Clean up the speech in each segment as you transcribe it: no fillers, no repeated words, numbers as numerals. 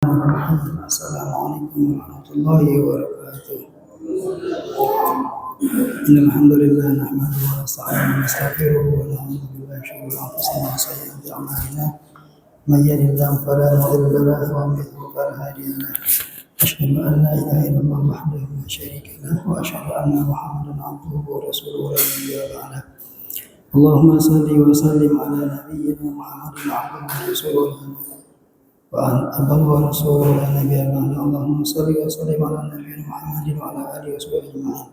السلام عليكم ورحمة الله وبركاته. إن الحمد لله نحمده ونستعينه ونستغفره ونعوذ بالله من شرور أنفسنا وسيئات أعمالنا. من يهد الله فلا مضل له ومن يضلل فلا هادي له. أشهد أن لا إله إلا الله وحده لا شريك له وأشهد أن محمدا عبده ورسوله لا نبي بعده. اللهم صل وسلم على نبينا محمد عبده ورسوله وأبلغ رسول النبي الله. اللهم صل وسلم على نبينا محمد وعلى آله وصحبه أجمعين.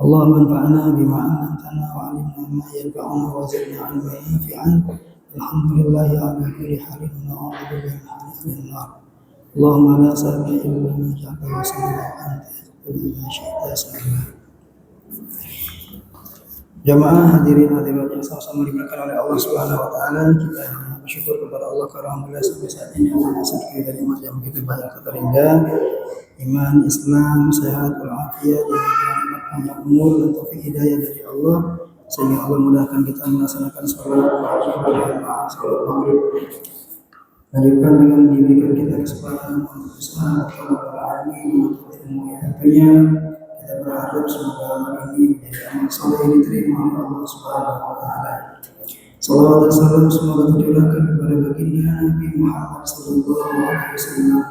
اللهم انفعنا بما علمتنا وعلمنا ما ينفعنا وزدنا علما نافعا. الحمد لله على كل حال ونعوذ بالله من حال أهل النار. اللهم لا سهل إلا ما جعلته سهلا وأنت تقضي ما شئت سهلا. Jamaah hadirin hadirat yang sama-sama diberkahi oleh Allah Subhanahu wa taala, kita bersyukur kepada Allah karena alhamdulillah sampai saat ini Allah masih diberi nikmat yang begitu banyak terindah, iman, Islam, sehat, walafiat, dan nikmat panjang umur dan taufik hidayah dari Allah sehingga Allah mudahkan kita melaksanakan salat maghrib. Lanjutkan dengan diberikan kita kesempatan untuk bersama kepada alamin untuk ilmu yang tentunya kita berharap semoga amal ini menjadi amal soleh yang diterima oleh Allah Subhanahu wa taala. Salawat dan salam semoga tercurahkan kepada baginda Nabi Muhammad sallallahu alaihi wasallam,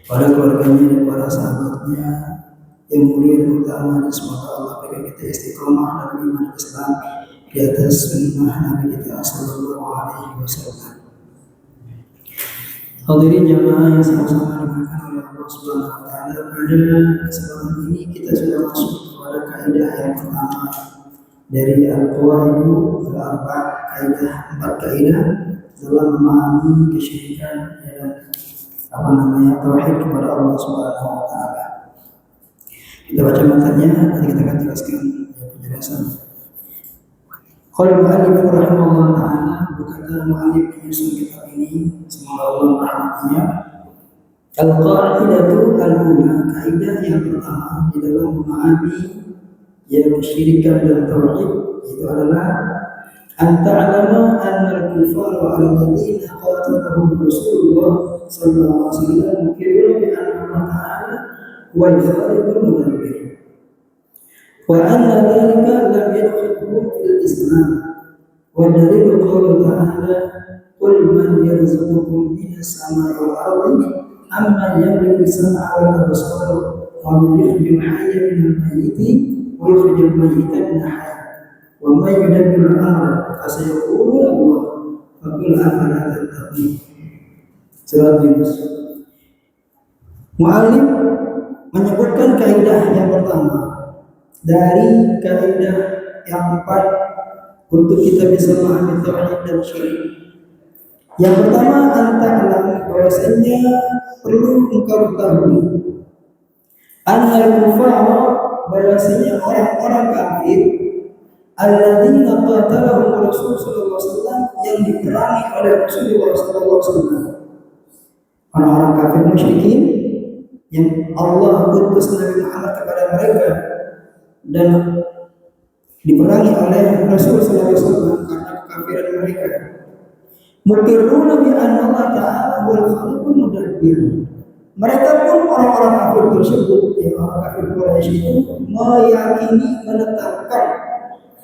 pada keluarganya dan para sahabatnya yang mulia dan utama, dan semoga Allah berikan kita istiqomah dalam iman Islam di atas sunnah Nabi kita sallallahu alaihi wasallam. Hadirin jamaah yang sama-sama dimuliakan oleh Allah Subhanahu wa taala, pada kesempatan ini kita sudah masuk kepada kaidah yang pertama dari Al-Qawaidu Al-Arba', empat kaidah dalam memahami kesyirikan dan tauhid kepada Allah Subhanahu wa taala. Kita baca matanya, nanti kita akan jelaskan penjelasan. Qala mu'allif rahimahullah ta'ala, berkata mu'allif penyusun kitab ini, semoga Allah merahmatinya. Al-qa'idatu al-ula, kaidah yang pertama di dalam memahami kesyirikan dan tauhid itu adalah anta'lama anna al-kufara al-ladzina qatalahum Rasulullah sallallahu alaihi wasallam mukiruna bi anna Allah ta'ala wal khaliqul mudabbir wa anna dhalika lam yadkhulhum fil Islam. Wa dalilu qawli ta'ala qul man yarzuqukum minas samai wal ardi amman yamliku as-sam'a wal absara wa man yukhrijul hayya minal mayyiti wa yukhrijul mayyita minal hayy wa man yudabbiru al-amra fasayaquluna Allah faqul afala tattaqun. Surat Yunus. Mu'allif menyebutkan kaidah yang pertama dari kaidah yang empat untuk kita bisa memahami tauhid dan syirik. Yang pertama, anta'lam, bahwasanya perlu engkau ketahui annal kufara, bahwasanya orang-orang kafir alladzina qatalahum Rasul sallallahu alaihi wasallam, yang diperangi oleh Rasulullah sallallahu alaihi wasallam, orang-orang kafir musyrikin yang Allah utus Nabi Muhammad kepada mereka dan diperangi oleh Rasul sallallahu alaihi wasallam karena kekafiran mereka. Mukiruna bi anna Allah ta'ala wal khaliqul mudabbir. Mereka pun orang-orang kafir tersebut, orang kafir Quraisy itu meyakini, menetapkan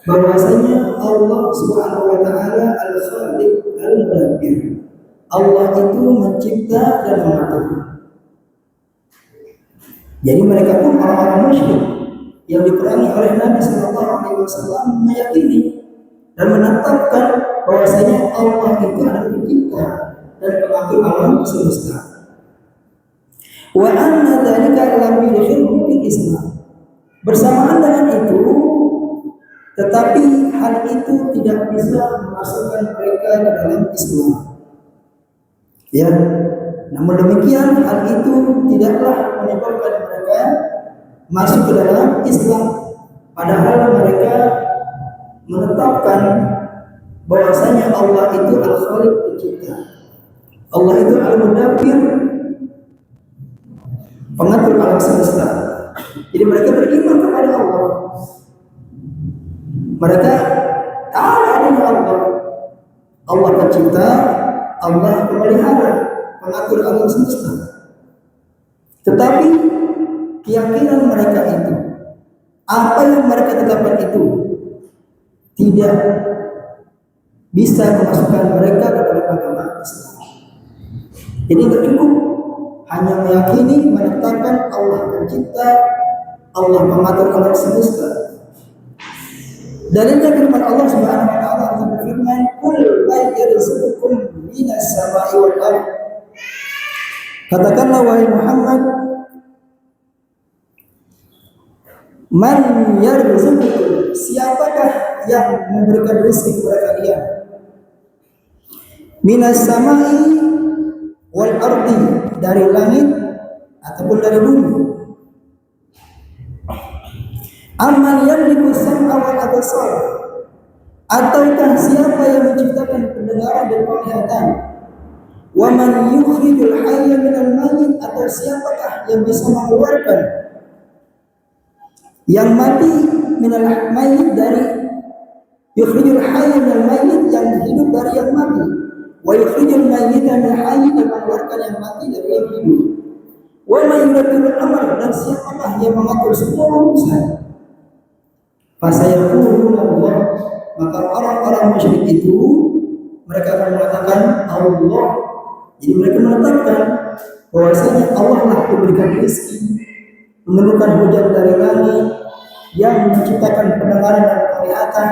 bahwasanya Allah Subhanahu wa taala al-khaliq al-mudabbir. Allah itu mencipta dan mengatur. Jadi mereka pun orang-orang musyrik yang diperangi oleh Nabi sallallahu alaihi wasallam meyakini dan menetapkan bahwasanya Allah itu adalah pencipta dan pengatur alam semesta. Wa anna dzalika lam yadkhulhum fil Islam. Bersamaan dengan itu, tetapi hal itu tidak bisa memasukkan mereka ke dalam Islam. Ya, namun demikian hal itu tidaklah menyebabkan mereka masuk ke dalam Islam, padahal mereka menetapkan bahwasanya Allah itu al-khaliq, pencipta. Allah itu al-mudabbir, pengatur alam semesta. Jadi mereka beriman kepada Allah. Mereka tahu adanya Allah. Allah pencipta, Allah pemelihara, pengatur alam semesta. Tetapi keyakinan mereka itu, apa yang mereka tetapkan itu tidak bisa memasukkan mereka ke dalam agama Islam. Jadi tidak cukup hanya meyakini, menetapkan Allah pencipta, Allah mengatur alam semesta. Dalilnya firman Allah Subhanahu wa taala yang berfirman, "Qul may yarzuqukum minas sama'i wal ardh." Katakanlah wahai Muhammad, man yarzuqukum, siapakah yang memberikan rezeki kepada kalian? Minas sama'i wal ardi, dari langit ataupun dari bumi. Amman yamliku sam'a wal absar, ataukah siapa yang menciptakan pendengaran dan penglihatan? Wa man yukhrijul hayya minal mayyit, atau siapakah yang bisa mengeluarkan yang mati minal mayyit, dari yukhrijul hayya minal mayyit, yang hidup dari yang mati, wa yukhrijul mayyita minal hayy, dan mengeluarkan yang mati dari yang hidup. Wa man yudabbirul amr, dan siapakah yang mengatur semua urusan? Fasayaquluna Allah, maka orang-orang musyrik itu mereka akan mengatakan Allah. Jadi mereka menetapkan bahwasanya Allah lah memberikan rezeki, menurunkan hujan dari langit, yang menciptakan pendengaran dan penglihatan,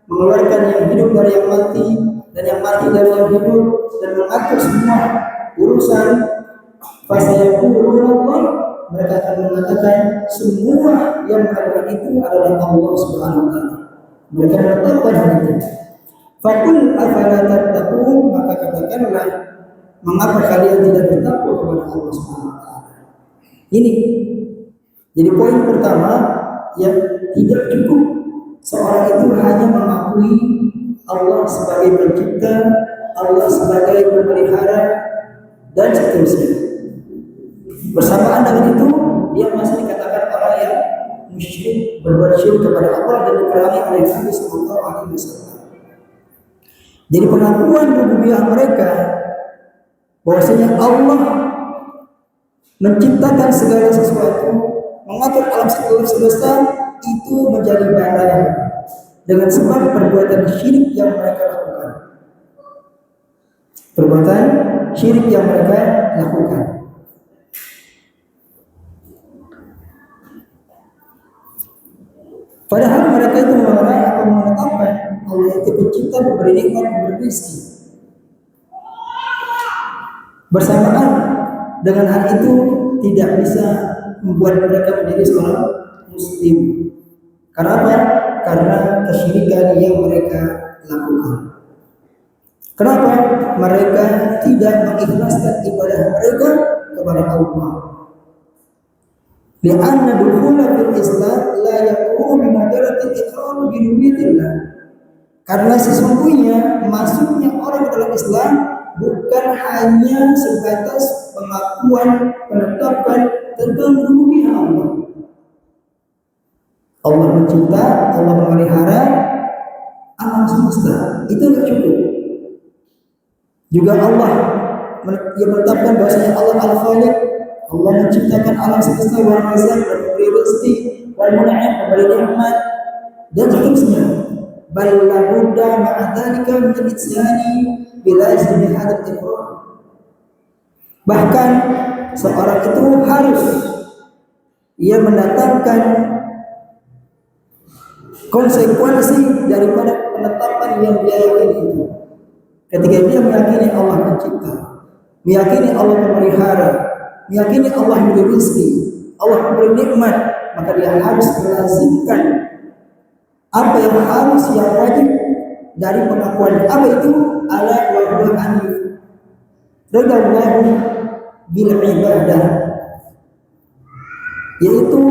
mengeluarkan yang hidup dari yang mati dan yang mati dari yang hidup, dan mengatur semua urusan. Fasayaquluna Allah, mereka akan mengatakan semua yang melakukan itu adalah Allah Subhanahu wa taala. Mereka menetapkan hal itu. Faqul afala tattaqun, maka katakanlah, mengapa kalian tidak bertakwa kepada Allah Subhanahu wa taala? Ini jadi poin pertama, yang tidak cukup seorang itu hanya mengakui Allah sebagai pencipta, Allah sebagai pemelihara, dan seterusnya. Bersamaan dengan itu, dia masih dikatakan orang yang musyrik, berbuat syirik kepada Allah dan diperangi oleh Nabi sallallahu alaihi wasallam. Jadi pengakuan rububiyah mereka bahwasanya Allah menciptakan segala sesuatu, mengatur alam semesta, itu menjadi batal dengan sebab perbuatan syirik yang mereka lakukan. Perbuatan syirik yang mereka lakukan. Padahal mereka itu mengenai atau menetapkan Allah itu pencipta, memberi nikmat, memberi rezeki. Bersamaan dengan hal itu tidak bisa membuat mereka menjadi seorang muslim. Karena apa? Karena kesyirikan yang mereka lakukan. Kenapa? Mereka tidak mengikhlaskan ibadah mereka kepada Allah. Lianna dukhula fil Islam la yakunu bimujarrad iqrar bi rububiyyah. Karena sesungguhnya masuknya orang ke dalam Islam bukan hanya sebatas pengakuan, penetapan tentang rububiyah Allah. Allah mencipta, Allah memelihara alam semesta, itu tidak cukup. Juga Allah yang menetapkan bahwasanya Allah Al-Khaliq, Allah menciptakan alam semesta, wal razaq, memberi rezeki, wal mun'im, memberi nikmat, dan seterusnya. Bal la budda ma'a dzalika min al-isyani bila izin hadat iqrar. Bahkan seorang itu harus ia mendatangkan konsekuensi daripada penetapan yang dia yakini itu. Ketika dia meyakini Allah pencipta, meyakini Allah pemelihara, meyakini Allah memberi rezeki, Allah memberi nikmat, maka dia harus melazimkan apa yang harus, yang wajib dari pengakuan. Apa itu? Ala wa huwa hanif radallahu bil ibadah, yaitu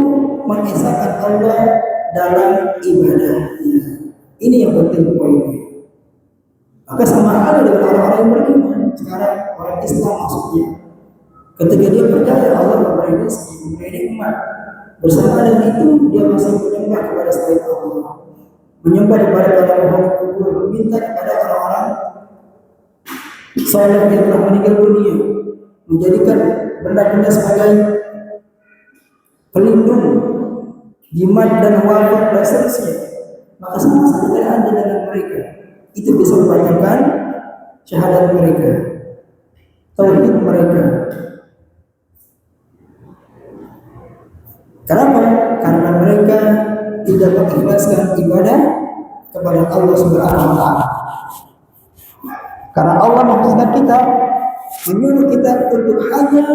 mengesahkan Allah dalam ibadahnya. Ini yang penting poinnya. Maka sama halnya dengan orang-orang yang beriman sekarang, orang Islam maksudnya. Ketika dia percaya Allah memberi rezeki, memberi nikmat, bersama dengan itu dia masih menyembah kepada selain Allah, menyembah kepada para penghuni kubur, meminta kepada orang-orang soleh yang telah meninggal dunia, menjadikan benda-benda sebagai pelindung jimat dan wafat dan seterusnya, maka sama saja tidak ada dengan mereka. Itu bisa membatalkan syahadat mereka, tauhid mereka. Kenapa? Karena mereka tidak mengikhlaskan ibadah kepada Allah Subhanahu wa taala. Karena Allah mengingat kita, menyuruh kita untuk hanya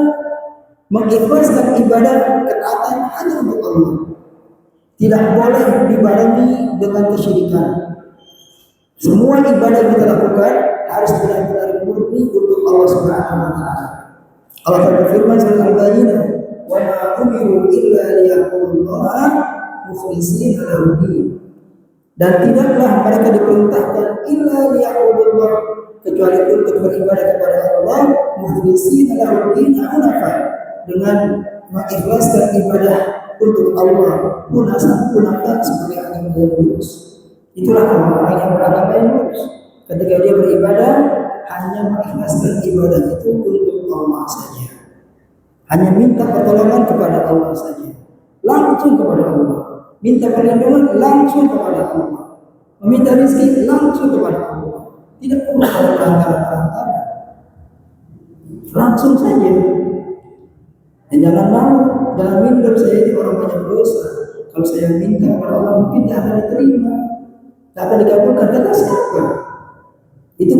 mengikhlaskan ibadah ketaatan hanya untuk Allah. Tidak boleh dibarengi dengan kesyirikan. Semua ibadah yang kita lakukan harus benar-benar murni untuk Allah Subhanahu wa taala. Allah berfirman dalam Al-Baqarah, "Wa ma umiru illa liya'budullaha mukhlishina lahu-din." Dan tidaklah mereka diperintahkan illa liya'budullah, kecuali untuk beribadah kepada Allah mukhlishina lahu-din, dengan mengikhlaskan ibadah untuk Allah, punasa sebagai agama yang lurus. Itulah orang-orang yang beragama yang lurus. Ketika dia beribadah, hanya mengikhlaskan ibadah itu untuk Allah saja. Hanya minta pertolongan kepada Allah saja. Langsung kepada Allah. Minta perlindungan langsung kepada Allah. Meminta rezeki langsung kepada Allah. Tidak perlu ada perantara-perantara. Langsung saja. Dan jangan malu, jangan minder, saya ini orang banyak dosa. Kalau saya minta kepada Allah mungkin tidak akan diterima, tidak akan dikabulkan. Kata siapa? Itu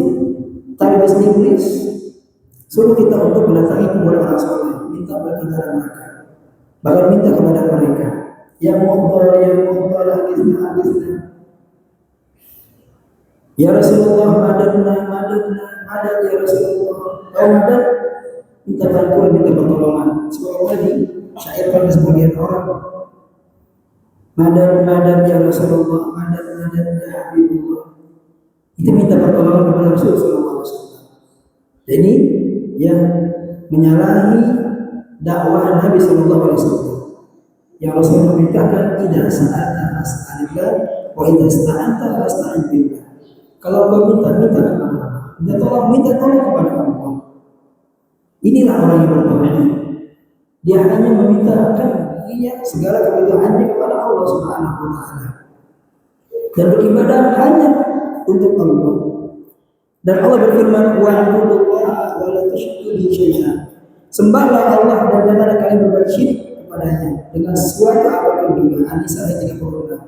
talbis iblis. Suruh kita untuk mendatangi kuburan orang soleh, minta kepada mereka, bahkan minta kepada mereka, ya Allah, agisna. Ya Rasulullah, madad ya Rasulullah, kau madad, minta bantuan, minta pertolongan. Semoga disyairkan sebagian orang, madad ya Rasulullah, madad ya Habibullah. Itu minta pertolongan kepada Rasulullah SAW. Ini yang menyalahi dakwah Nabi SAW. Yang Rasul memerintahkan, idza sa'alta fas'alillah wa idza ista'anta fasta'in billah. Kalau kau minta kepada Allah, minta tolong kepada Allah. Inilah orang yang bertauhid. Dia hanya memintakan dirinya segala kebutuhannya kepada Allah Subhanahu wa taala. Dan beribadah hanya untuk Allah. Dan Allah berfirman, wa'budullaha wa la tusyriku bihi syai'an. Sembahlah Allah dan janganlah kalian berbuat syirik kepadanya dengan sesuatu apapun juga. An-Nisa ayat 36.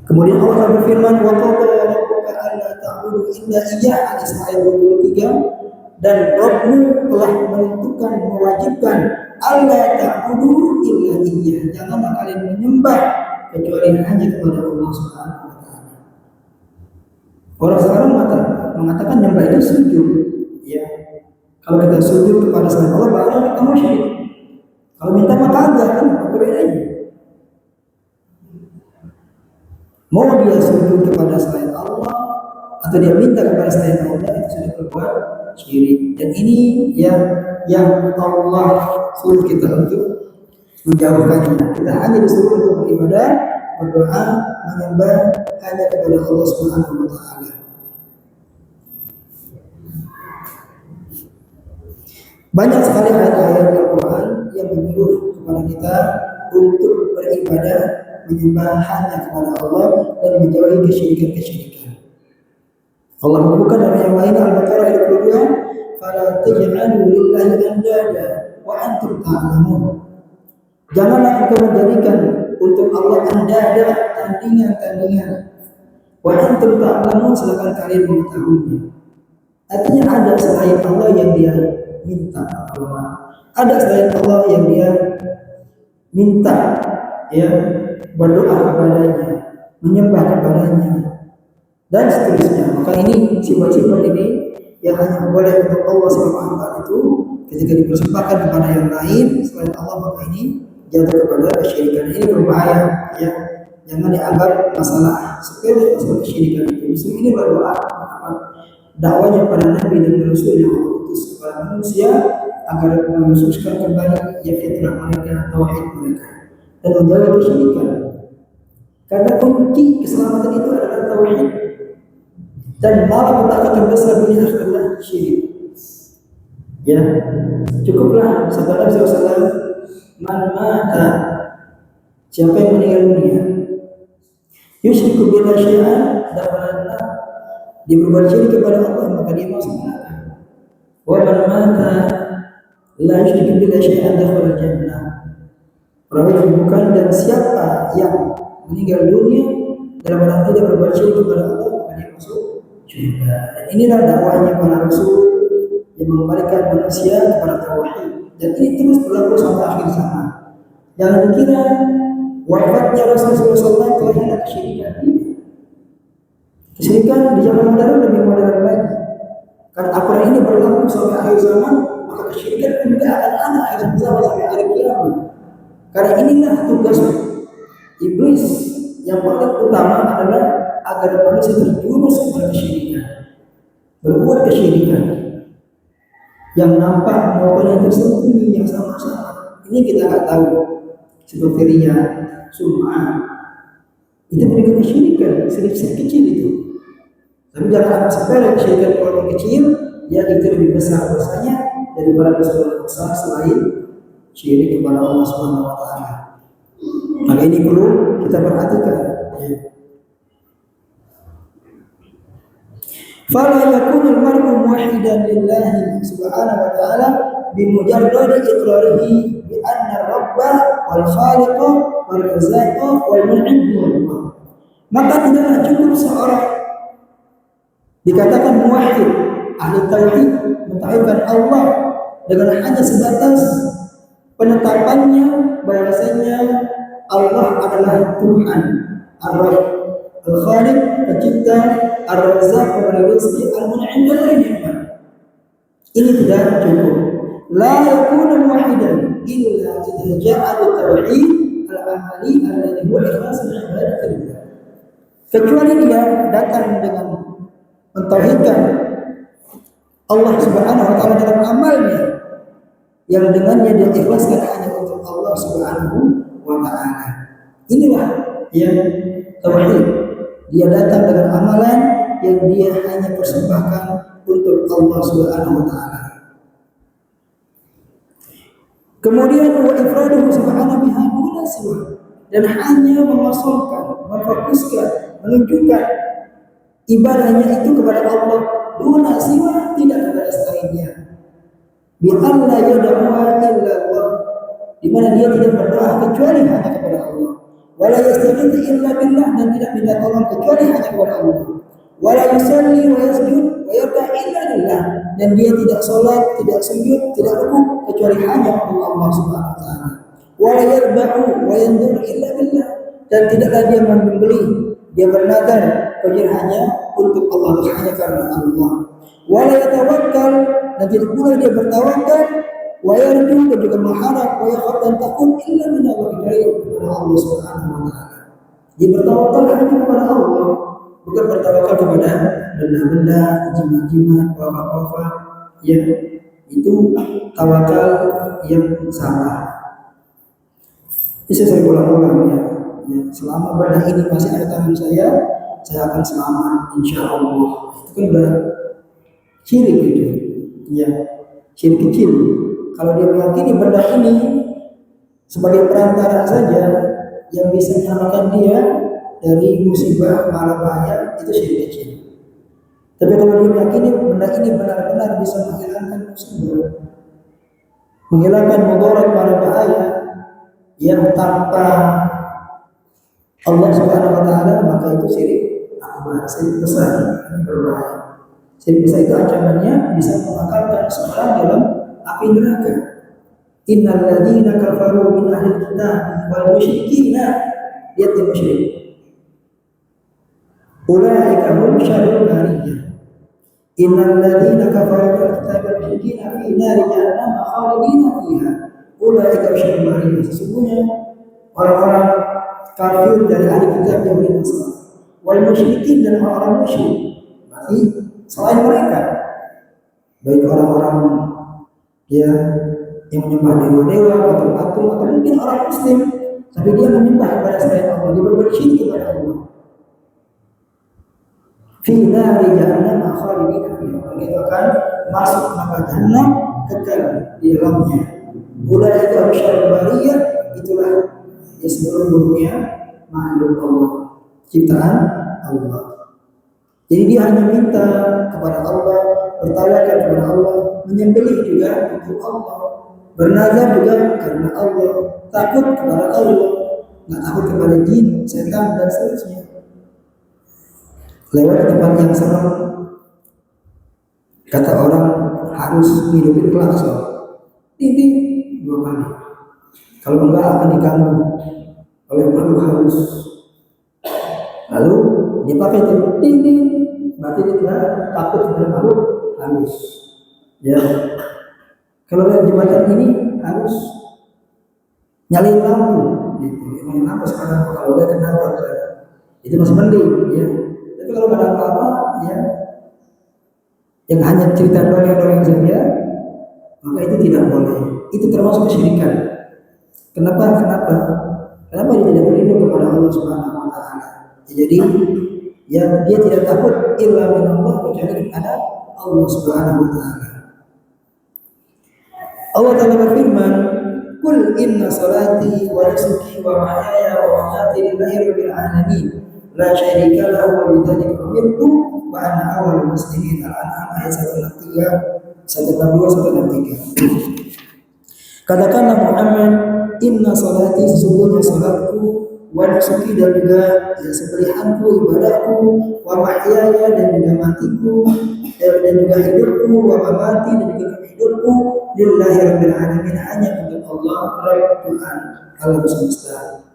Kemudian Allah berfirman, wa qala rabbuka alla ta'budu illa iyyah, An-Nisa ayat 23. Dan Rabbmu telah menentukan, mewajibkan alla ta'budu illa iyyah, janganlah kalian menyembah kecuali hanya kepada Allah Subhanahu wa taala. Orang sekarang mengatakan nyembah itu sujud, ya. Kalau kita sujud kepada selain Allah, baru kita musyrik. Kalau minta maka agak, kan apa bedanya? Mau dia sujud kepada selain Allah atau dia minta kepada selain Allah, itu sudah berbuat syirik. Dan ini yang Allah suruh kita untuk menjauhkannya. Kita hanya disuruh untuk beribadah, berdoa, menyembah hanya kepada Allah Subhanahu wa taala. Banyak sekali ayat-ayat Al-Quran yang menyuruh kepada kita untuk beribadah, menyembah hanya kepada Allah dan menjauhi kesyirikan-kesyirikan. Allah membuka dalam yang lain, Al-Baqarah ayat 22, fala taj'alu lillahi andada wa antum ta'lamun. Janganlah engkau menjadikan untuk Allah andada, tandingan-tandingan. Wa antum ta'lamun, sedangkan kalian mengetahuinya. Artinya ada selain Allah yang dia minta pertolongan, ada selain Allah yang dia minta, ya, berdoa kepadanya, menyembah kepadanya, dan seterusnya. Maka ini sifat-sifat ini yang hanya boleh untuk Allah Subhanahu wa taala. Itu ketika dipersembahkan kepada yang lain selain Allah, maka ini jatuh kepada kesyirikan. Ini berbahaya, ya. Jangan dianggap masalah sepele, masalah kesyirikan itu. Justru ini berdoa dakwanya pada Nabi dan Rasul yang Allah utus kepada manusia agar mengususkan kembali ya fitrah mereka, tauhid mereka, dan menjauhi kesyirikan. Karena kunci keselamatan itu adalah tauhid. dan malah petaka terbesar dunia adalah syirik. Ya, cukuplah sabda Nabi SAW, man mata, siapa yang meninggal dunia, yusyriku billahi syai'an, dakhala dia berbuat syirik kepada Allah, maka dia masuk neraka. Wa man mata la yusyriku billahi syai'an, dakhala jannah. Orang yang bukan, dan siapa yang meninggal dunia dalam keadaan tidak berbuat syirik kepada Allah, maka dia masuk surga. Dan inilah dakwahnya para rasul yang mengembalikan manusia kepada tauhid, dan ini terus berlaku sampai akhir zaman. Jangan dikira wafatnya Rasulullah SAW telah hilang kesyirikan. Kesyirikan di zaman modern lebih modern lagi. Karena aturan ini berlaku sampai akhir zaman, maka kesyirikan pun tidak akan ada akhir zaman sampai akhir kiamat. Karena inilah tugas iblis yang paling utama adalah agar manusia terjerumus kepada kesyirikan, berbuat kesyirikan yang nampak maupun yang tersembunyi, yang sama-sama. Ini kita nggak tahu. Seperti riya, sum'ah, itu mereka kesyirikan, sedikit kecil itu. Tapi jangan sepele kesyirikan orang kecil, yang itu lebih besar dosanya daripada dosa besar selain syirik kepada Allah Subhanahu wa taala. Maka ini perlu kita perhatikan. Fala yakunul mar'u muwahhidan lillahi subhanahu wa ta'ala bimujarrad iqrarihi bi anna rabba wal khaliqa wal razaqa wal mun'im. Maka tidaklah cukup seorang dikatakan muwahhid, ahli tauhid, mentauhidkan Allah dengan hanya sebatas penetapannya bahwasanya Allah adalah Tuhan, Ar-Rabb, Al-Khaliq, Pencipta, Ar-Razzaq, Pemberi rezeki, Al-Mun'im, dan lain-lain. Ini tidak cukup. La yakunu muwahhidan illa idza ja'a at-tauhid al-amali alladhi huwa ikhlasul ibadati lillah. Kecuali dia datang dengan mentauhidkan Allah Subhanahu wa taala dalam amalnya, yang dengannya dia ikhlaskan hanya untuk Allah Subhanahu wa taala. Inilah yang tauhid. Dia datang dengan amalan yang dia hanya persembahkan untuk Allah Subhanahu wa taala. Kemudian wa ifraduhu subhanahu biha duna siwa, dan hanya memasukkan, memfokuskan, menunjukkan ibadahnya itu kepada Allah duna siwa, tidak kepada selainnya. Bi alla yad'uha illa Allah, di mana dia tidak berdoa kecuali hanya kepada Allah. Wala yastaghithu illa billah, dan tidak minta tolong kecuali hanya kepada Allah. Wala yusalli wa yasjud wa yarka illa lillah, dan dia tidak salat, tidak sujud, tidak rukuk kecuali hanya untuk Allah Subhanahu wa taala. Wala yadba'u wa yanzur illa billah, dan tidaklah dia membeli, dia bernadar kecuali hanya untuk Allah, hanya karena Allah. Wala yatawakkal, dan tidak pula dia bertawakal, wa yarju, dan juga mengharap, wa yakhaf, dan takut illa min Allah, kepada Allah Subhanahu wa taala. Dia bertawakal hanya kepada Allah, bukan bertawakal kepada benda-benda, jimat-jimat, wafat-wafat. Ya, itu tawakal yang salah. Bisa saya ulang-ulang ya. Selama benda ini masih ada tangan saya akan selamat insya Allah. Itu kan udah syirik itu. Ya, syirik kecil. Kalau dia meyakini benda ini sebagai perantara saja yang bisa menyelamatkan dia dari musibah malapetaka, itu syirik kecil. Tapi kalau dia meyakini benda ini benar-benar bisa menghilangkan musibah, menghilangkan mudarat malapetaka yang tanpa Allah Subhanahu wa taala, maka itu syirik akbar, syirik besar, ini berbahaya. Syirik besar itu ancamannya bisa mengekalkan seorang dalam api neraka. Innal ladzina kafaru min ahli kitab wal musyrikina, lihat yang musyrik. Ulaika hum syarrul bariyah. Innal ladzina kafaru min ahli kitab wal musyrikina fi nari jahannam khalidina fiha. Ulaika syarrul bariyah. Sesungguhnya orang-orang kafir dari ahli kitab yang Nasrani, wal musyrikin, dan orang-orang musyrik, berarti selain mereka, baik orang-orang yang menyembah dewa-dewa, patung-patung, atau mungkin orang muslim tapi dia menyembah kepada selain Allah, dia berbuat syirik kepada Allah. fi nari jahannam khalidina fiha. Mereka akan masuk neraka jahanam kekal di dalamnya. Ulaika asyarul bariyah, itulah ya seluruhnya makhluk Allah, ciptaan Allah. Jadi dia hanya minta kepada Allah, bertawakkal kepada Allah, menyembelih juga untuk Allah, bernazar juga karena Allah, takut kepada Allah, nggak takut kepada jin, setan dan seterusnya. Lewat tempat yang serem, kata orang harus hidupin klakson, titik 2 kali. Kalau enggak akan diganggu oleh makhluk halus. Lalu dipakai itu dinding, berarti dia takut kepada makhluk halus. Ya, kalau lihat jembatan ini harus nyalain lampu, gitu. Nyalain lampu sekarang kalau nggak kenapa itu masih mending, ya. Tapi kalau nggak ada apa-apa, ya, yang hanya cerita dongeng-dongeng saja, maka itu tidak boleh. Itu termasuk kesyirikan. Kenapa? Kenapa dia tidak berlindung kepada Allah Subhanahu Wa Taala? Jadi ya dia tidak takut illa minallah, kecuali kepada Allah Subhanahu Wa Taala. Allah Taala berfirman, "Qul inna salati wa nusuki wa mahyaya wa mamati lillahi rabbil alamin, la syarika lahu wa bidzalika umirtu wa ana awwalul muslimin." Al-An'am ayat 163, 163. Katakanlah Muhammad, inna salati, sesungguhnya salatku, wa nusuki, dan juga ya sembelihanku, ibadahku, wa mahyaya, dan juga matiku, dan juga hidupku, wa mamati, dan juga hidupku, lillahi rabbil alamin, hanya untuk Allah Rabb Tuhan alam semesta.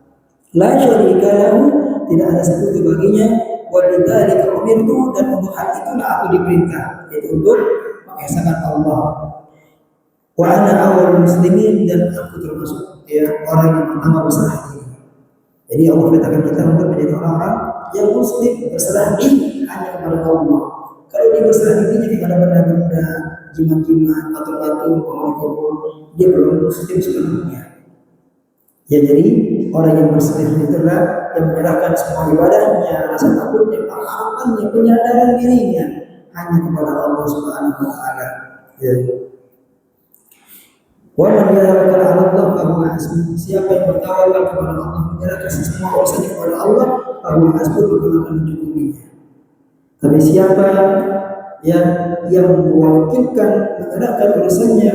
La syarika lahu, tidak ada sekutu baginya, wa bidzalika umirtu, dan untuk hal itulah aku diperintah, yaitu untuk mengesahkan Allah. Wa ana awwalul muslimin, dan aku termasuk ya orang yang pertama berserah diri. Jadi Allah perintahkan kita untuk menjadi orang-orang yang muslim, berserah diri hanya kepada Allah. Kalau dia berserah dirinya kepada benda-benda, jimat-jimat, patung-patung, penghuni kubur, dia belum muslim sepenuhnya. Ya, jadi orang yang berserah diri itulah yang menyerahkan semua ibadahnya, rasa takutnya, pengharapannya, penyadaran dirinya hanya kepada Allah Subhanahu Wa Taala. Ya. Wa man yatawakkal 'ala Allah fa huwa hasbuh. Siapa yang bertawakal kepada Allah, menyerahkan semua urusannya kepada Allah, fa huwa hasbuh, maka akan mencukupinya. Tapi siapa yang mewakilkan, menyerahkan urusannya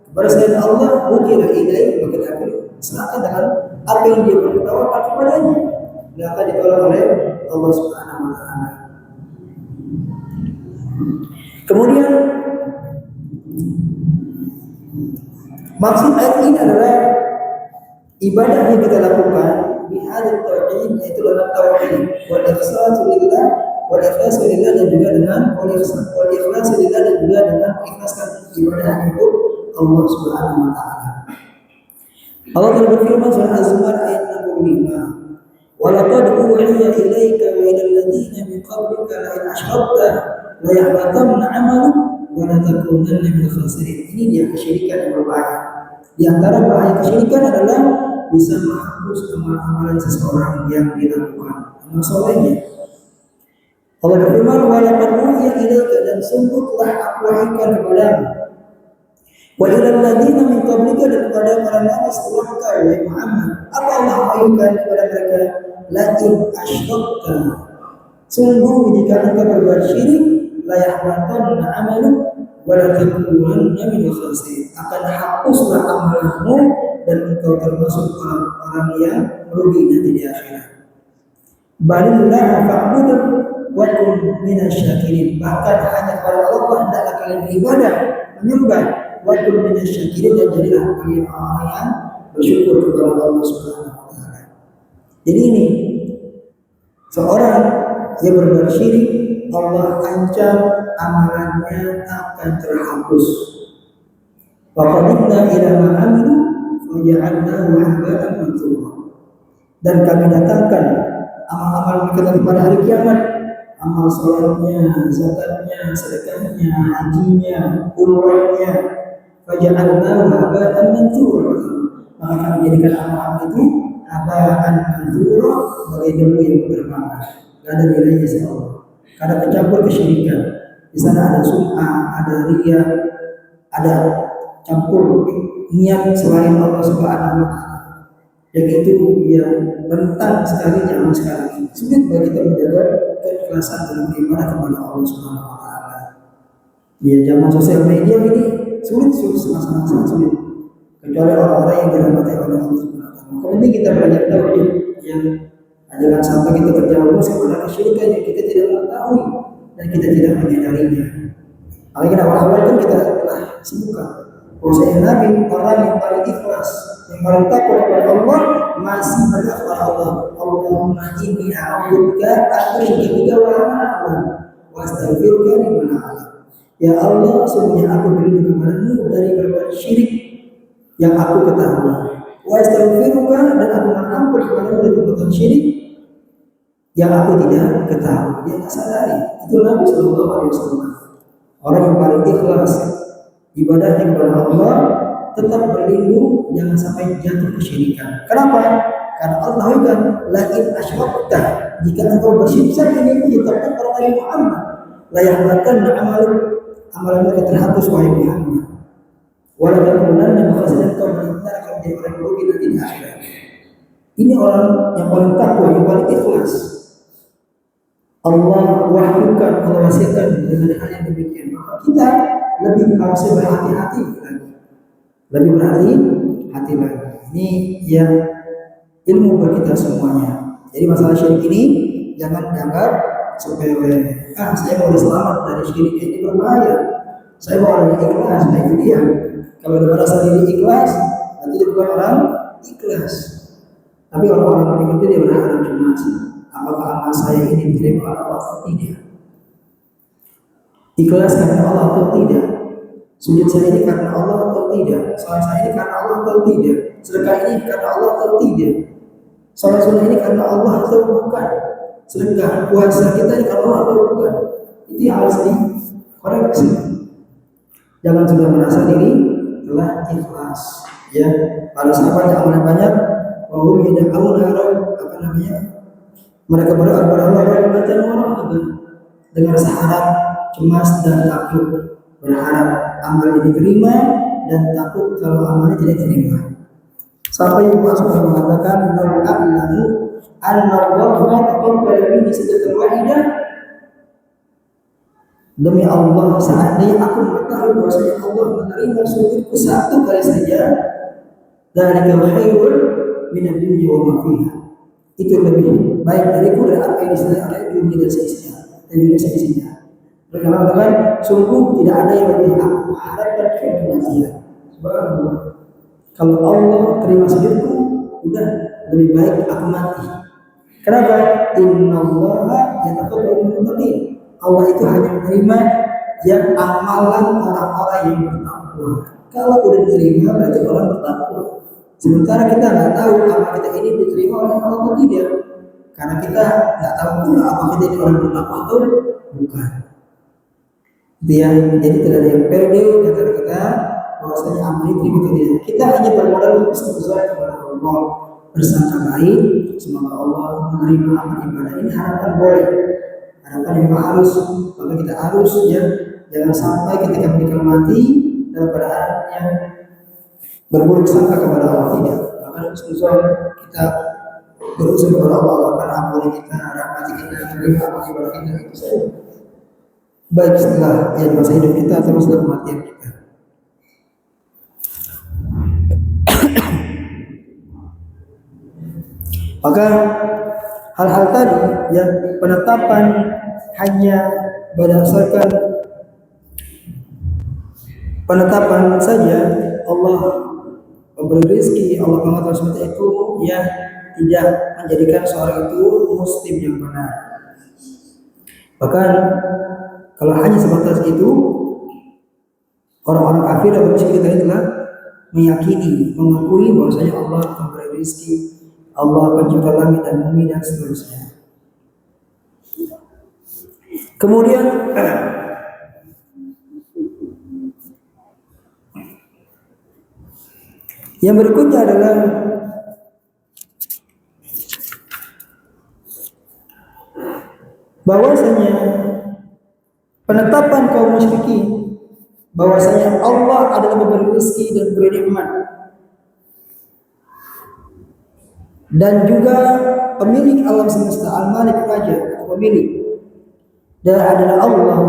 kepada selain Allah, wukila ilaihi, maka dia akan serahkan dengan apa yang dia bertawakal kepadanya, dia akan ditolong oleh Allah Subhanahu Wa Taala. Kemudian maksud ayat ini adalah ibadah yang kita lakukan bihadat tauhid, yaitu dengan tauhid, wal ikhlasu lillah, wal ikhlasu lillah, dan juga dengan wal ikhlasu lillah, dan juga dengan mengikhlaskan ibadah untuk Allah Subhanahu Wa Taala. Allah telah berfirman surah Az-Zumar ayat 65, wa laqad uhiya ilaika wa ila alladziina min qablika la in asyrakta la yahbatanna 'amaluka wa la takunanna minal khasirin. Ini dia kesyirikan yang berbahaya. Di antara bahaya kesyirikan adalah bisa menghapus amalan seseorang yang dilakukan, amal solehnya. Allah berfirman, wa laqad uhiya ilaika, dan sungguh telah aku wahyukan kepadamu, wa ilal ladzina min qablika, dan kepada para nabi setelah engkau wahai Muhammad. Apa Allah wahyukan kepada mereka? La in asyrakta, sungguh jika engkau berbuat syirik, la yahbatanna 'amaluka wa la takunanna minal khasirin, akan hapuslah amalanmu dan engkau termasuk orang-orang yang merugi nanti di akhirat. Balillah fa'budu wa kun minasyakirin, bahkan hanya kepada Allah hendaklah kalian beribadah, menyembah, wa kun minasyakirin, dan jadilah kalian orang yang bersyukur kepada Allah Subhanahu Wa Taala. Jadi ini seorang yang berbuat syirik, Allah ancam amalannya akan terhapus. Wa qadimna ila ma 'amilu faja'alnahu haba'an mansura, dan kami datangkan amal-amal mereka pada hari kiamat, amal salatnya, zakatnya, sedekahnya, hajinya, umrahnya, faja'alnahu haba'an mansura, maka kami jadikan amal-amal itu haba'an mansura, sebagai debu yang berterbangan, tidak ada nilainya insya Allah. karena tercampur kesyirikan. Di sana ada sum'ah, ada riya, ada campur niat selain Allah Subhanahu wa taala. Yang itu yang rentan sekali zaman sekarang ini. Sulit bagi kita menjaga keikhlasan dalam beribadah kepada Allah Subhanahu wa taala. Ya, zaman sosial media ini sulit sangat sulit. Kecuali orang-orang yang dirahmati oleh Allah Subhanahu wa taala. Kemudian kita belajar tauhid, yang jangan sampai kita terjerumus kepada kesyirikan yang kita tidak mengetahui dan kita tidak menyadarinya. Apalagi awal-awal kan kita telah sebutkan bahwasanya Nabi orang yang paling ikhlas, yang paling takut kepada Allah, masih berdoa Allah, Allahumma inni a'udzubika an usyrika wa ana a'lam wa astaghfiruka liman a'lam. Ya Allah, sesungguhnya aku berlindung kepadamu dari berbuat syirik yang aku ketahui. Wa astaghfiruka, dan aku mengampuni kepadamu dari perbuatan syirik yang aku tidak ketahui. Dia tak sadari. Itu Nabi Sallallahu Alaihi Wasallam. Orang yang paling ikhlas ibadahnya kepada Allah, tetap berlindung jangan sampai jatuh kesyirikan. Kenapa? Karena Allah kan la in asyrakta, jika engkau bersyirik saja ini ditetapkan pada Nabi Muhammad, la yahbakan amalan mereka terhapus wahai Muhammad. Wala takunanna makhasidan kau benar akan menjadi orang rugi nanti di akhirat. Ini orang yang paling takwa, yang paling ikhlas. Allah wahyukan, Allah wasiatkan dengan hal yang demikian. Maka kita lebih harus berhati-hati lagi. Lebih berhati-hati lagi. Ini yang ilmu bagi kita semuanya. Jadi masalah syirik ini jangan dianggap sepele. Saya mau selamat dari syirik ini berbahaya. Saya mau orang yang ikhlas. Nah itu dia. Kalau dia merasa diri ikhlas, nanti dia bukan orang ikhlas. Tapi orang-orang itu dia berharap cemas. Apakah amal saya ini diterima oleh Allah atau tidak? Ikhlas karena Allah atau tidak? Sujud saya ini karena Allah atau tidak? Salat saya ini karena Allah atau tidak? Sedekah ini karena Allah atau tidak? Salat sunnah ini karena Allah atau bukan? Sedekah puasa kita ini karena Allah atau bukan? Itu harus dikoreksi. Jangan sudah merasa diri telah ikhlas. Ya, para sahabat yang amanah banyak, wahum yad'auna apa namanya? Mereka berdoa kepada Allah dengan seharap, cemas dan takut, berharap amal diterima dan takut kalau amalnya tidak diterima. Sampai Rasulullah mengatakan, "Lau a'lamu anna Allaha taqabbala minni sajdatan wahidah." Demi Allah, seandainya aku mengetahui bahwasanya Allah menerima sujudku satu kali saja, dzalika khairun minad dunya wa ma fiha. Itu lebih baik dariku dari apa yang disediakan oleh dunia dan seisinya. Mereka mengatakan, sungguh tidak ada yang lebih aku harapkan kecuali kematian. Subhanallah. Kalau Allah terima sujudku, udah lebih baik aku mati. Kenapa? Innallaha yataqabbalu minal muttaqin. Allah itu hanya menerima yang amalan orang-orang yang bertakwa. Kalau udah diterima berarti orang bertakwa. Sementara kita nggak tahu apa kita ini diterima oleh Allah atau tidak, karena kita nggak tahu pula apa kita ini orang bertakwa atau bukan. Dia jadi tidak ada yang pede kata kita bahwasanya amal ini diterima atau tidak. Kita hanya bermodal husnuzon kepada Allah, bersangka baik, semoga Allah menerima amal ibadah ini. Harapan boleh, harapan yang harus, maka kita harus ya jangan sampai ketika meninggal mati dalam keadaan yang berburuk sangka kepada Allah, tidak. Maka husnuzon kita berusaha kepada Allah akan ampuni kita, rahmati kita, menerima amal ibadah kita itu saja. Baik setelah ya masa hidup kita atau setelah kematian kita. Maka hal-hal tadi ya penetapan hanya berdasarkan penetapan saja Allah memberi rezeki, Allah mengatur seperti itu ya tidak menjadikan seorang itu muslim yang benar. Bahkan kalau hanya sebatas itu, orang-orang kafir atau musyrik tadi telah meyakini, mengakui bahwasanya Allah memberi rezeki, Allah pencipta langit dan bumi dan seterusnya. Kemudian yang berikutnya adalah bahwasanya penetapan kaum musyrikin bahwasanya Allah adalah pemberi rezeki dan pemberi nikmat dan juga pemilik alam semesta, al-Malik, raja atau pemilik, dan adalah Allah.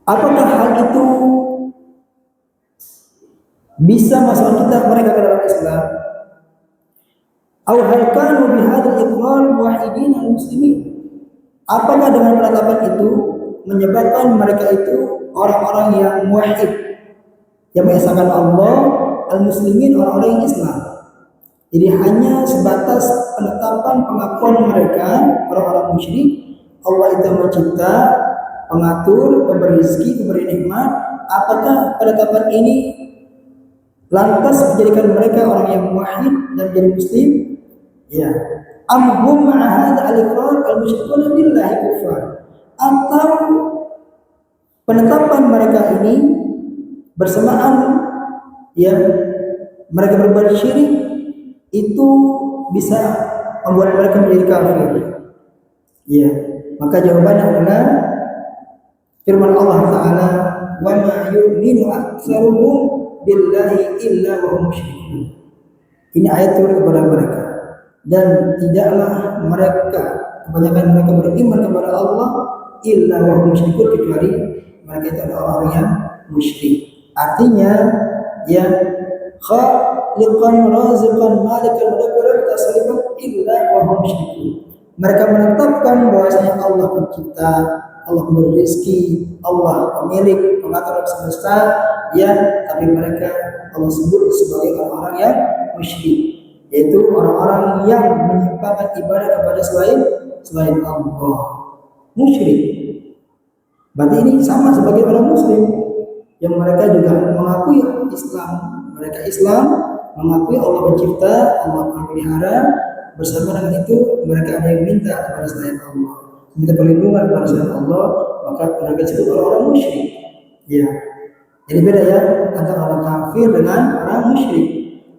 Apakah hal itu bisa masuk kita mereka ke dalam Islam? Aw hal kanu bihadzal iqrar muwahhidin al-muslimin? Apakah dengan penetapan itu menyebabkan mereka itu orang-orang yang muwahhid, yang mengesahkan Allah, al-muslimin, orang-orang yang Islam? Jadi hanya sebatas penetapan pengakuan mereka, orang-orang musyrik, Allah itu mencipta, pengatur, pemberi rezeki, pemberi nikmat. Apakah penetapan ini lantas menjadikan mereka orang yang muwahhid dan menjadi muslim? Ya. Amhum ma'ahad al-iqrar al-musyrikuna billahi kufar. Atau penetapan mereka ini bersamaan, ya, mereka berbuat syirik, itu bisa membuat mereka menjadi kafir. Ya, maka jawabannya adalah firman Allah Ta'ala, wa ma yu'minu aktsaruhum billahi illa wa hum musyrikun. Ini ayat turun kepada mereka, dan tidaklah mereka, kebanyakan mereka beriman kepada Allah illa wa hum musyrikun, kecuali mereka itu adalah orang yang musyrik. Artinya, ya, khaliqan raziqan malikan mudabbiran tasrifan illa wa hum musyrikun. Mereka menetapkan bahwasanya Allah pencipta, Allah pemberi rezeki, Allah pemilik, pengatur alam semesta, ya, tapi mereka Allah sebut sebagai orang-orang yang musyrik, yaitu orang-orang yang menyimpangkan ibadah kepada selain Allah. Musyrik. Berarti ini sama sebagai orang muslim yang mereka juga mengakui Islam. Mereka Islam, mengakui Allah pencipta, Allah pemelihara. Bersama dengan itu mereka ada yang minta kepada selain Allah, minta perlindungan kepada selain Allah, maka mereka disebut orang-orang musyrik. Ya. Jadi beda ya antara orang kafir dengan orang musyrik.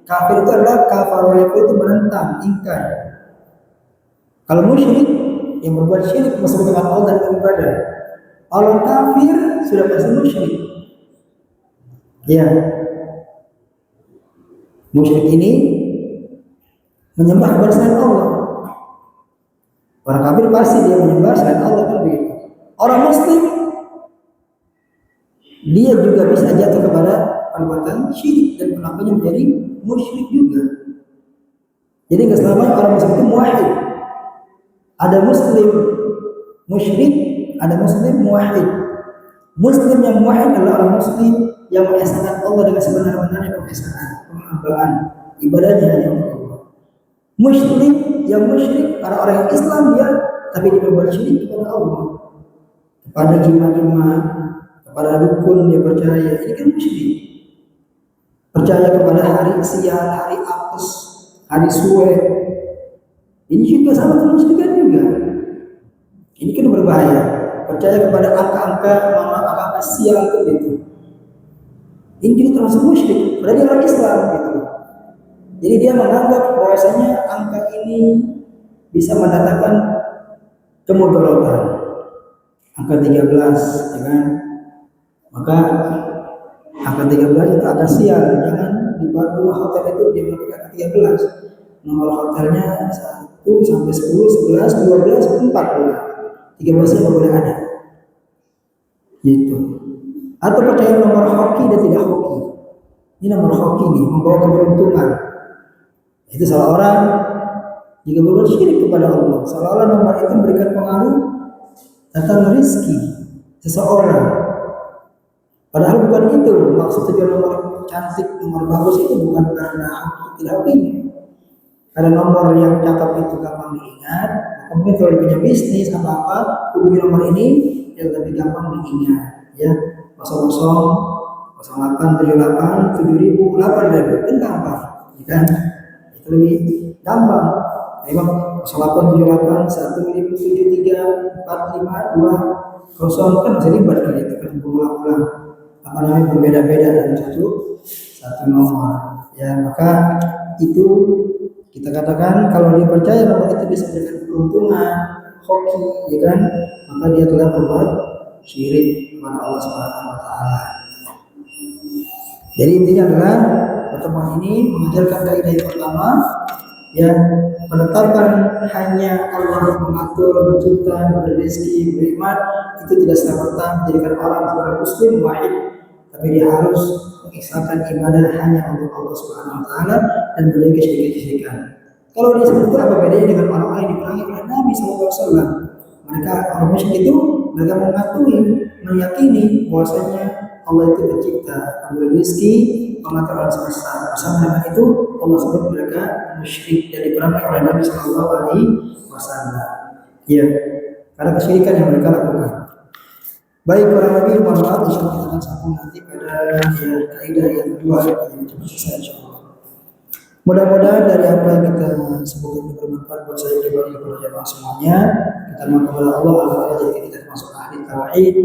Kafir itu adalah kafar itu menentang, ingkar. Kalau musyrik yang berbuat syirik masuk dengan Allah dan beribadah. Orang kafir sudah pasti musyrik. Ya. Musyrik ini menyembah kepada selain Allah. Orang kafir pasti dia menyembah selain Allah, kan begitu. Orang muslim dia juga bisa jatuh kepada perbuatan syirik dan pelakunya menjadi musyrik juga. Jadi nggak selamanya orang muslim itu muwahhid. Ada muslim musyrik, ada muslim muwahhid. Muslim yang muwahhid adalah orang muslim yang mengesahkan Allah dengan sebenar-benarnya pengesahan, penghambaan, ibadahnya hanya untuk Allah. Musyrik yang musyrik, orang-orang yang Islam dia, tapi dia berbuat syirik kepada Allah, kepada jimat-jimat, kepada dukun dia percaya. Ini kan musyrik. Percaya kepada hari sial, hari apes, hari suwe. Ini juga sama kemusyrikan juga. Ini kan berbahaya. Percaya kepada angka-angka, angka-angka sial gitu. Ini juga termasuk musyrik. Padahal dia orang Islam gitu. Jadi dia menganggap bahwasanya angka ini bisa mendatangkan kemudaratan. Angka 13, ya kan? Maka angka 13 itu ada sial. Jangan di batu hotel itu dia mengatakan angka 13. Nomor hotelnya 1 sampai 10, 11, 12, 14. 13 nya boleh ada. Gitu. Atau percaya nomor hoki dan tidak hoki. Ini nomor hoki nih, membawa keberuntungan. Itu salah orang jika berbuat syirik kepada Allah. Seolah-olah nomor itu memberikan pengaruh tentang rezeki seseorang. Padahal bukan itu maksud tujuan nomor cantik, nomor bagus itu bukan karena tidak hoki. Karena nomor yang cakep itu gampang diingat. Kemudian kalau punya bisnis apa-apa, hubungi nomor ini yang lebih gampang diingat. Ya, 00 08 78 7000 8000 kan gampang, ya kan? Itu lebih gampang. Memang 0878 1573 452 0 kan masih ribet kan itu kan berulang-ulang. Apa namanya berbeda-beda dalam satu nomor. Ya, maka itu Kita katakan kalau dia percaya bahwa itu bisa memberikan keuntungan, hoki, ya kan, maka dia telah berbuat syirik kepada Allah Subhanahu wa taala. Jadi intinya adalah pertemuan ini mengajarkan kaidah yang pertama, yang menetapkan hanya Allah mengatur, mencipta, memberi rezeki, beriman, itu tidak serta-merta menjadikan orang seorang muslim wahid, tapi dia harus mengisahkan ibadah hanya untuk Allah Subhanahu wa taala dan menjauhi kesyirikan. Kalau dia seperti itu, apa bedanya dengan orang-orang yang diperangi oleh Nabi SAW? Mereka orang musyrik itu mereka mengakui, meyakini bahwasanya Allah itu pencipta, memberi rezeki, mengatur alam semesta. Bersama dengan itu Allah sebut mereka musyrik dan diperangi oleh Nabi Shallallahu Alaihi Wasallam. Ya, karena kesyirikan yang mereka lakukan. Baik, kurang lebih mohon maaf, insya Allah kita akan sambung nanti pada kaidah yang kedua yang cukup selesai insya Allah. Mudah-mudahan dari apa yang kita sebutkan ini bermanfaat buat saya pribadi kepada jemaah semuanya. Kita mohon kepada Allah agar menjadikan kita termasuk ahli tauhid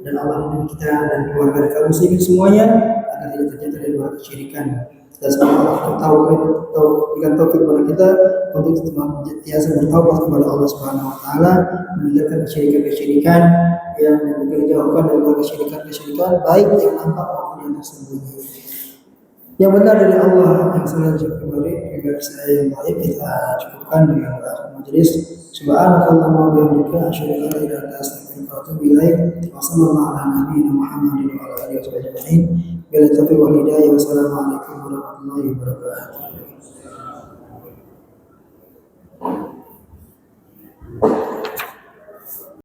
dan Allah lindungi kita dan keluarga dan kaum muslimin semuanya agar tidak terjatuh dari luar kesyirikan. Dan semoga Allah berikan taufik kepada kita untuk senantiasa bertaubat kepada Allah Subhanahu wa taala, meninggalkan kesyirikan-kesyirikan yang dijauhkan dari kesyirikan-kesyirikan baik yang nampak maupun yang tersembunyi. Yang benar dari Allah yang selanjutnya kembali agar saya yang baik kita cukupkan dengan majelis. Subhanakallahumma wa bihamdika asyhadu an la ilaha illa anta astaghfiruka wa atubu ilaik. Wa sallallahu ala nabiyyina Muhammadin wa ala alihi wa sahbihi ajma'in. Bila taufiq wal hidayah. Wassalamualaikum warahmatullahi wabarakatuh.